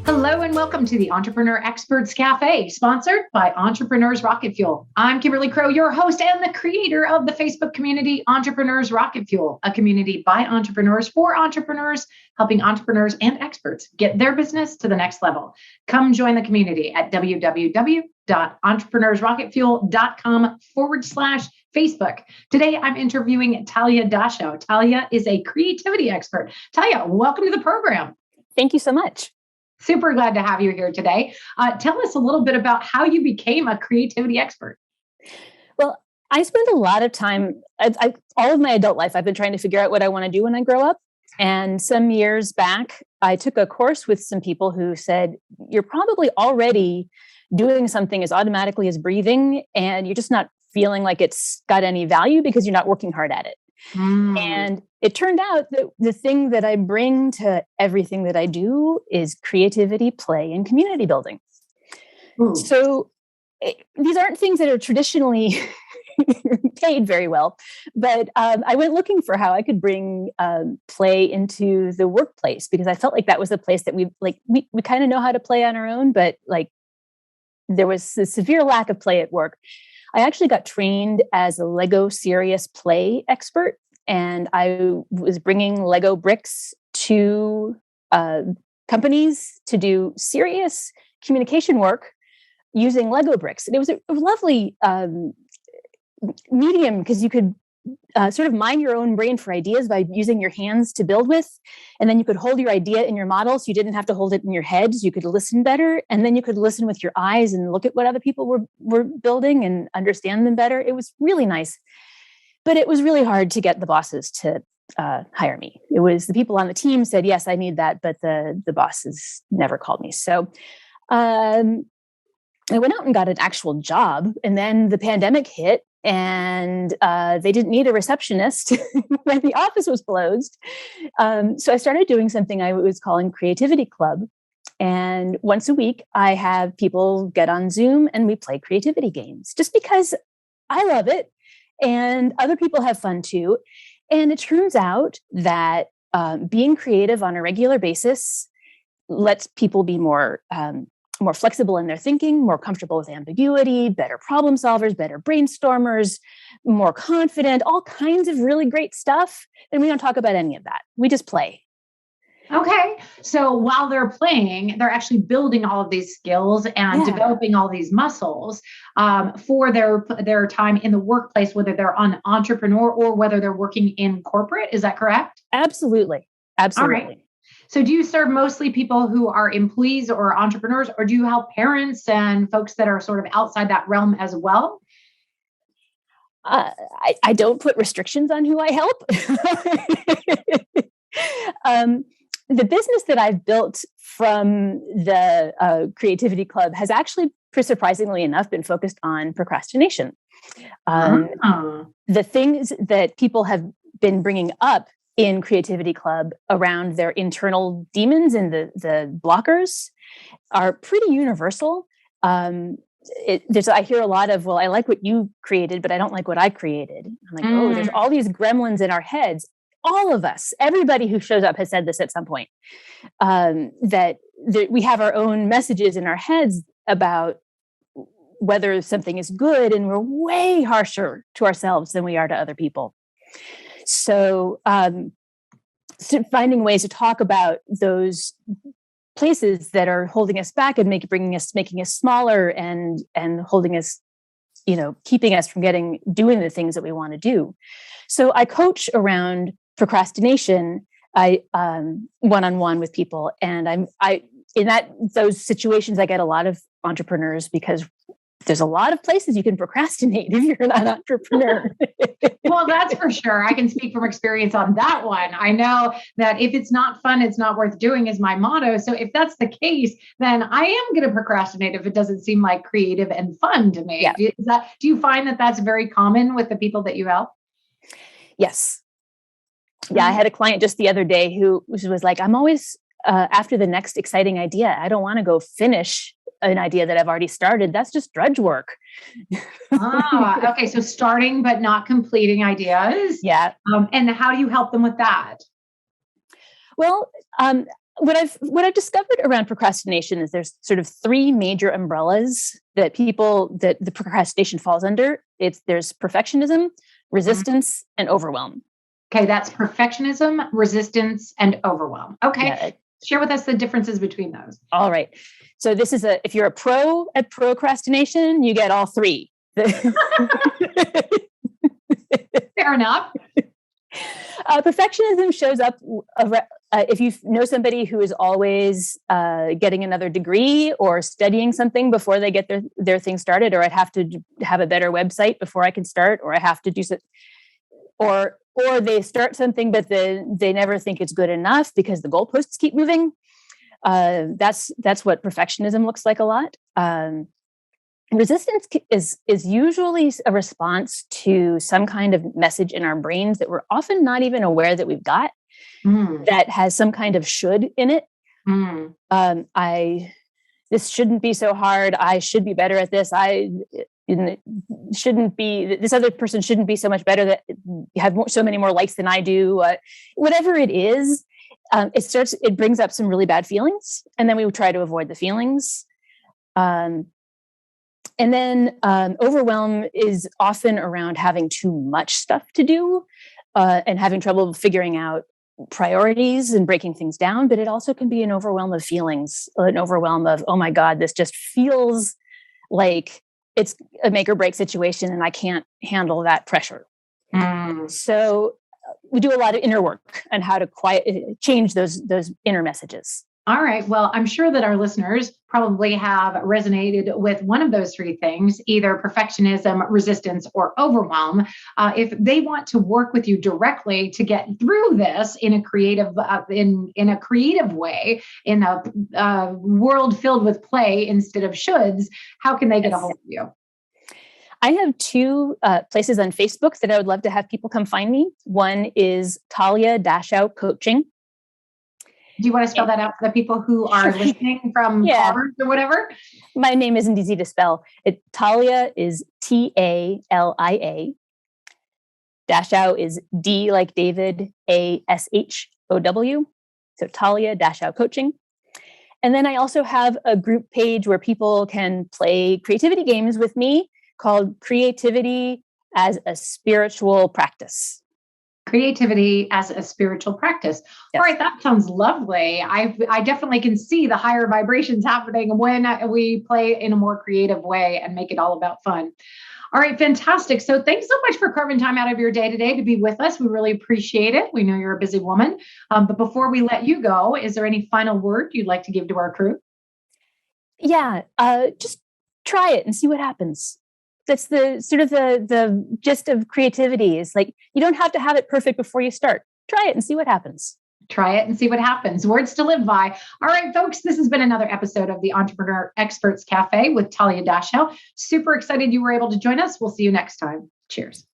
Hello and welcome to the Entrepreneur Experts Cafe, sponsored by Entrepreneurs Rocket Fuel. I'm Kimberly Crow, your host and the creator of the Facebook community, Entrepreneurs Rocket Fuel, a community by entrepreneurs for entrepreneurs, helping entrepreneurs and experts get their business to the next level. Come join the community at www.entrepreneursrocketfuel.com/Facebook. Today, I'm interviewing Talia Dashow. Talia is a creativity expert. Talia, welcome to the program. Thank you so much. Super glad to have you here today. Tell us a little bit about how you became a creativity expert. Well, I spent a lot of time, all of my adult life, I've been trying to figure out what I want to do when I grow up. And some years back, I took a course with some people who said, you're probably already doing something as automatically as breathing, and you're just not feeling like it's got any value because you're not working hard at it. And it turned out that the thing that I bring to everything that I do is creativity, play, and community building. So these aren't things that are traditionally paid very well, but I went looking for how I could bring play into the workplace, because I felt like that was the place that we kind of know how to play on our own, but like there was a severe lack of play at work. I actually got trained as a Lego serious play expert, and I was bringing Lego bricks to companies to do serious communication work using Lego bricks. And it was a lovely medium, because you could sort of mine your own brain for ideas by using your hands to build with. And then you could hold your idea in your model, so you didn't have to hold it in your head. So you could listen better. And then you could listen with your eyes and look at what other people were building and understand them better. It was really nice. But it was really hard to get the bosses to hire me. It was the people on the team said, yes, I need that. But the bosses never called me. So I went out and got an actual job. And then the pandemic hit. And they didn't need a receptionist when the office was closed. So I started doing something I was calling Creativity Club. And once a week, I have people get on Zoom and we play creativity games, just because I love it and other people have fun too. And it turns out that being creative on a regular basis lets people be more flexible in their thinking, more comfortable with ambiguity, better problem solvers, better brainstormers, more confident, all kinds of really great stuff. And we don't talk about any of that. We just play. Okay. So while they're playing, they're actually building all of these skills and developing all these muscles for their time in the workplace, whether they're an entrepreneur or whether they're working in corporate. Is that correct? Absolutely. Absolutely. All right. So do you serve mostly people who are employees or entrepreneurs, or do you help parents and folks that are sort of outside that realm as well? I don't put restrictions on who I help. The business that I've built from the Creativity Club has actually, surprisingly enough, been focused on procrastination. The things that people have been bringing up in Creativity Club around their internal demons and the blockers are pretty universal. I hear a lot of, well, I like what you created, but I don't like what I created. I'm like, oh, there's all these gremlins in our heads. All of us, everybody who shows up has said this at some point, that we have our own messages in our heads about whether something is good, and we're way harsher to ourselves than we are to other people. So finding ways to talk about those places that are holding us back and making us smaller and holding us, keeping us from doing the things that we want to do. So I coach around procrastination. I one-on-one with people, and in those situations I get a lot of entrepreneurs, because there's a lot of places you can procrastinate if you're not an entrepreneur. Well, that's for sure. I can speak from experience on that one. I know that if it's not fun, it's not worth doing is my motto. So if that's the case, then I am going to procrastinate if it doesn't seem like creative and fun to me. Yeah. Do you find that that's very common with the people that you help? Yes. Yeah. I had a client just the other day who was like, I'm always after the next exciting idea. I don't want to go finish an idea that I've already started. That's just drudge work. Okay. So starting, but not completing ideas. Yeah. And how do you help them with that? Well, what I've discovered around procrastination is there's sort of three major umbrellas that the procrastination falls under. There's perfectionism, resistance, and overwhelm. Okay, that's perfectionism, resistance, and overwhelm. Okay. Yeah. Share with us the differences between those. All right. So this is if you're a pro at procrastination, you get all three. Fair enough. Perfectionism shows up if you know somebody who is always getting another degree or studying something before they get their thing started, or I have to have a better website before I can start, or I have to do so, or they start something, but they never think it's good enough because the goalposts keep moving. That's what perfectionism looks like a lot. Resistance is usually a response to some kind of message in our brains that we're often not even aware that we've got, that has some kind of should in it. This shouldn't be so hard. I should be better at this. This other person shouldn't be so much better, that have so many more likes than I do. Whatever it is, it brings up some really bad feelings, and then we try to avoid the feelings. And then overwhelm is often around having too much stuff to do and having trouble figuring out priorities and breaking things down. But it also can be an overwhelm of feelings, an overwhelm of, oh my God, this just feels like it's a make or break situation and I can't handle that pressure. So we do a lot of inner work on how to change those inner messages. All right. Well, I'm sure that our listeners probably have resonated with one of those three things, either perfectionism, resistance, or overwhelm. If they want to work with you directly to get through this in a creative, in a creative way, in a world filled with play instead of shoulds, how can they get a hold of you? I have two places on Facebook that I would love to have people come find me. One is Talia Dashow Coaching. Do you want to spell that out for the people who are listening from cars or whatever? My name isn't easy to spell. Talia is Talia. Dashow is D like David, ASHOW. So Talia Dashow Coaching. And then I also have a group page where people can play creativity games with me called Creativity as a Spiritual Practice. Creativity as a spiritual practice. Yes. All right, that sounds lovely. I definitely can see the higher vibrations happening when we play in a more creative way and make it all about fun. All right, fantastic. So thanks so much for carving time out of your day today to be with us. We really appreciate it. We know you're a busy woman. But before we let you go, is there any final word you'd like to give to our crew? Yeah, just try it and see what happens. That's the sort of the gist of creativity, is like, you don't have to have it perfect before you start. Try it and see what happens. Try it and see what happens. Words to live by. All right, folks, this has been another episode of the Entrepreneur Experts Cafe with Talia Dashow. Super excited you were able to join us. We'll see you next time. Cheers.